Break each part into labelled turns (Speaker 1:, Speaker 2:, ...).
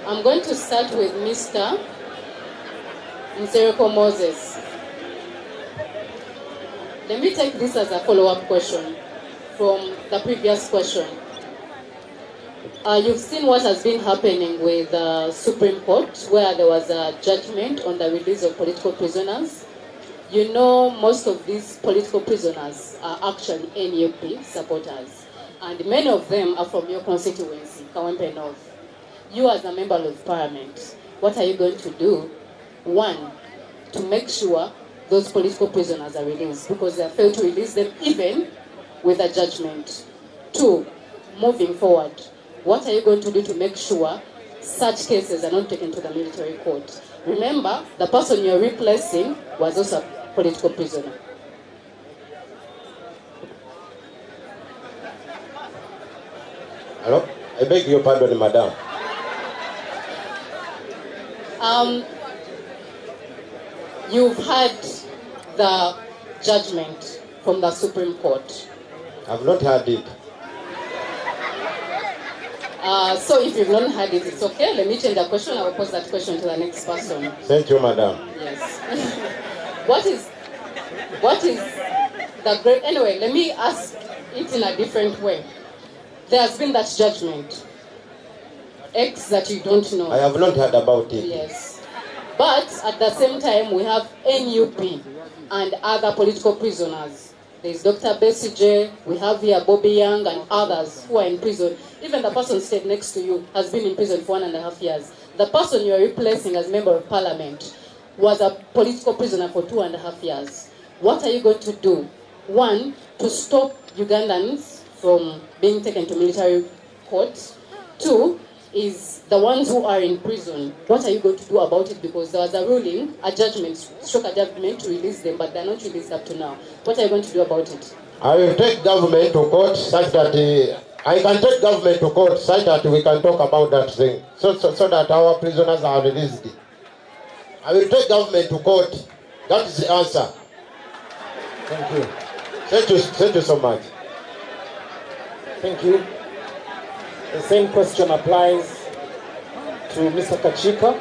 Speaker 1: I'm going to start with Mr. Nsereko Moses. Let me take this as a follow-up question from the previous question. You've seen what has been happening with the Supreme Court, where there was a judgment on the release of political prisoners. You know, most of these political prisoners are actually NUP supporters, and many of them are from your constituency, Kawempe North. You as a member of Parliament, what are you going to do? One, to make sure those political prisoners are released, because they have failed to release them even with a judgment. Two, moving forward, what are you going to do to make sure such cases are not taken to the military court? Remember, the person you're replacing was also a political prisoner.
Speaker 2: Hello? I beg your pardon, madam.
Speaker 1: You've had the judgment from the Supreme Court.
Speaker 2: I've not heard it.
Speaker 1: So if you've not heard it, it's okay. Let me change the question. I will pose that question to the next person.
Speaker 2: Thank you, madam.
Speaker 1: Yes. What is the great... Anyway, let me ask it in a different way. There has been that judgment. X that you don't know.
Speaker 2: I have not heard about it.
Speaker 1: Yes. But at the same time, we have NUP and other political prisoners. There's Dr. Besigye, we have here Bobby Young and others who are in prison. Even the person seated next to you has been in prison for 1.5 years. The person you are replacing as Member of Parliament was a political prisoner for 2.5 years. What are you going to do? One, to stop Ugandans from being taken to military court. Two, is the ones who are in prison. What are you going to do about it? Because there was a ruling, a judgment, struck a judgment to release them, but they're not released up to now. What are you going to do about it?
Speaker 2: I will take government to court such that I can take government to court such that we can talk about that thing, so that our prisoners are released. I will take government to court. That is the answer. Thank you. Thank you so much.
Speaker 3: Thank you. The same question applies to Mr. Kachika.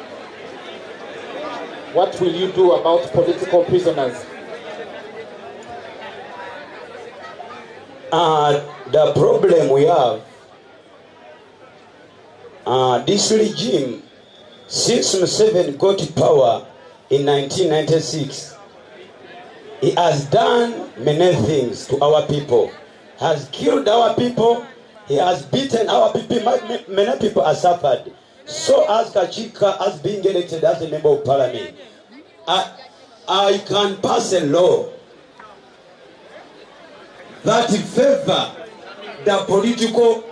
Speaker 3: What will you do about political prisoners?
Speaker 4: The problem we have, this regime, since Museveni got power in 1996, he has done many things to our people. Has killed our people, he has beaten our people, many people have suffered. So as Kachika has been elected as a member of Parliament, I can pass a law that favor the political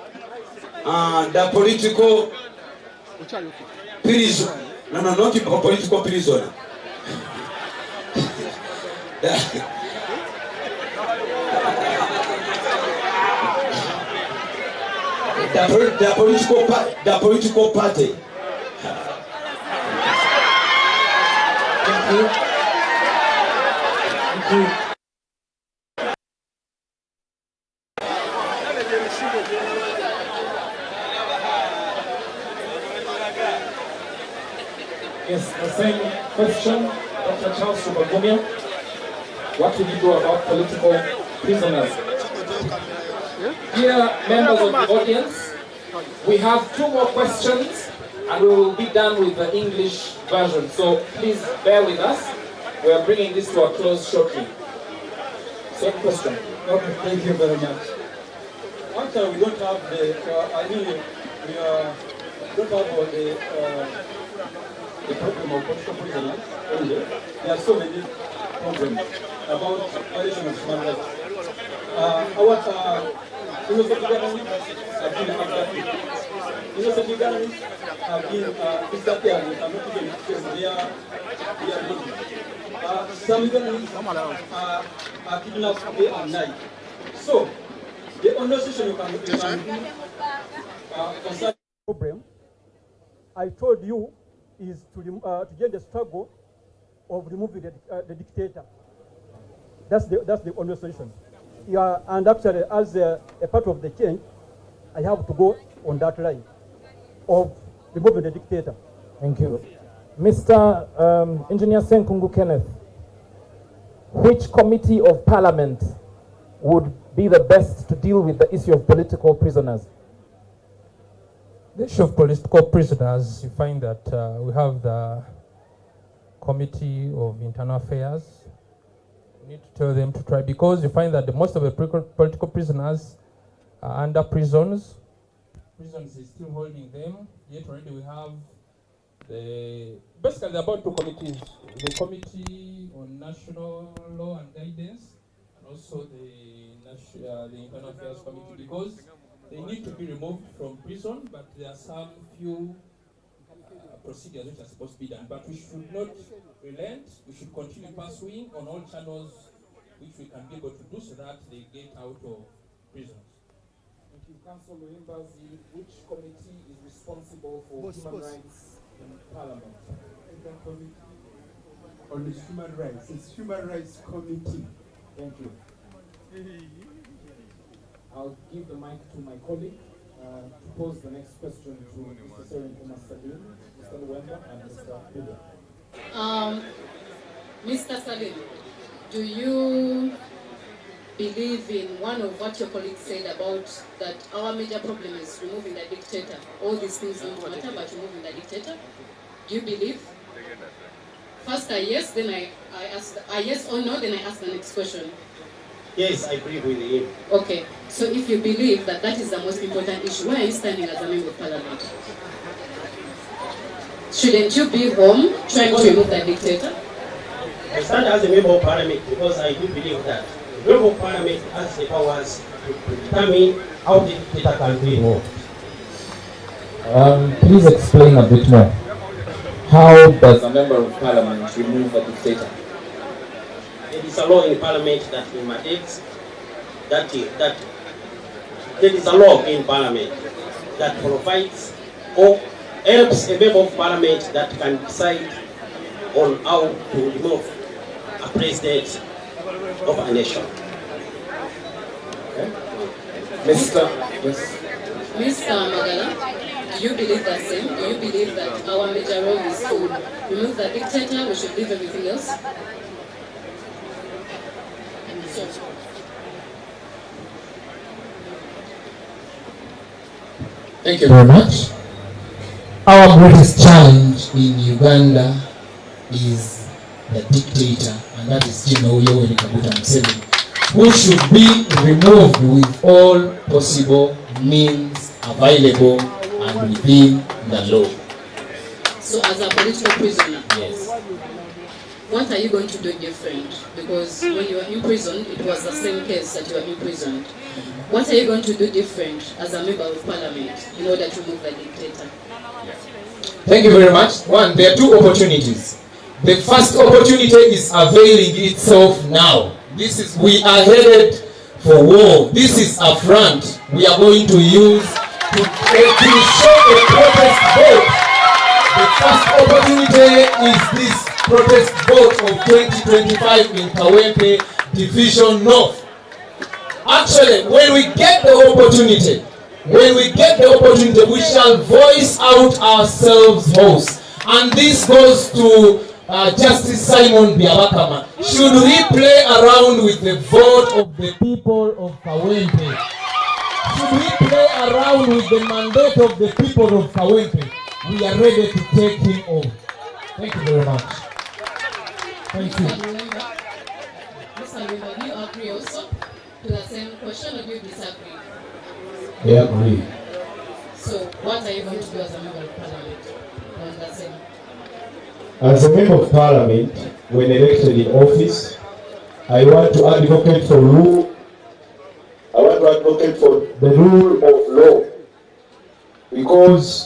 Speaker 4: prison. No, not a political prisoner. The political party.
Speaker 3: Thank you. Thank you. Yes, the same question, Dr. Charles Subagumia. What will you do about political prisoners? Dear members of the audience, we have 2 more questions and we will be done with the English version. So please bear with us. We are bringing this to a close shortly. Same question.
Speaker 5: Okay, thank you very much. Actually, we don't have the, don't have the problem of political prisoners only. There are so many problems about violation of human rights. Innocent Ugandans have been abducted. Innocent Ugandans have been disappearing and not even because they are living. Some Ugandans are kidnapped day and night. So, the only solution you can do concerning the problem, I told you, is to get the struggle of removing the dictator. That's the only solution. Yeah, and actually, as a part of the change, I have to go on that line of remove the dictator.
Speaker 6: Thank you. Mr. Engineer Senkungu Kenneth, which committee of Parliament would be the best to deal with the issue of political prisoners?
Speaker 7: The issue of political prisoners, you find that we have the Committee of Internal Affairs. We need to tell them to try, because you find that most of the political prisoners are under prisons. Prisons is still holding them, yet already we have basically there are about two committees, the Committee on National Law and Guidance and also the Internal Affairs Committee, because they need to be removed from prison, but there are some few procedures which are supposed to be done. But we should not relent, we should continue pursuing on all channels which we can be able to do so that they get out of prisons. Thank you. Council members, which committee is responsible for human rights in Parliament?
Speaker 8: On the human rights, it's Human Rights Committee.
Speaker 7: Thank you. I'll give the mic to my colleague to pose the next question to Mr. Serin Umar Salim, Mr. Luwemba, and Mr. Bida.
Speaker 1: Mr. Salim, do you believe in one of what your colleague said about that our major problem is removing the dictator? All these things don't matter, but removing the dictator? Do you believe? First a yes, then I ask a yes or no, then I ask the next question.
Speaker 2: Yes, I agree with him.
Speaker 1: Okay, so if you believe that that is the most important issue, why are you standing as a member of Parliament? Shouldn't you be home trying to remove the dictator?
Speaker 2: I stand as a member of Parliament because I do believe that the member of Parliament has the powers to determine how the dictator can be removed.
Speaker 6: Please explain a bit more. How does
Speaker 3: A member of Parliament remove a dictator.
Speaker 2: There is a law in Parliament that mandates that there is a law in Parliament that provides or helps a member of Parliament that can decide on how to remove a president of a nation. Okay?
Speaker 1: Mr. Magala, do you believe the same? Do you believe that our major role is to remove the dictator, we should leave everything else?
Speaker 9: Thank you very much. Our greatest challenge in Uganda is the dictator, and that is General Yoweri Kaguta Museveni, who should be removed with all possible means available and within the law.
Speaker 1: So as a political prisoner,
Speaker 9: Yes.
Speaker 1: what are you going to do different? Because when you were imprisoned, it was the same case that you were imprisoned. What are you going to do different as a member of Parliament in order to remove the dictator?
Speaker 9: Thank you very much. One, there are two opportunities. The first opportunity is availing itself now. We are headed for war. This is a front we are going to use to show a protest vote. The first opportunity is this protest vote of 2025 in Kawempe Division North. Actually, when we get the opportunity, we shall voice out ourselves host. And this goes to Justice Simon Biabakama. Should we play around with the vote of the people of Kawempe? Should we play around with the mandate of the people of Kawempe? We are ready to take him home. Thank you very much. Thank you.
Speaker 1: Mr. Luwemba, do you agree also to the same question, or do you disagree?
Speaker 9: I agree.
Speaker 1: So what are you going to do as a member of Parliament on the same?
Speaker 10: As a member of Parliament, when elected in office, I want to advocate for rule. I want to advocate for the rule of law, because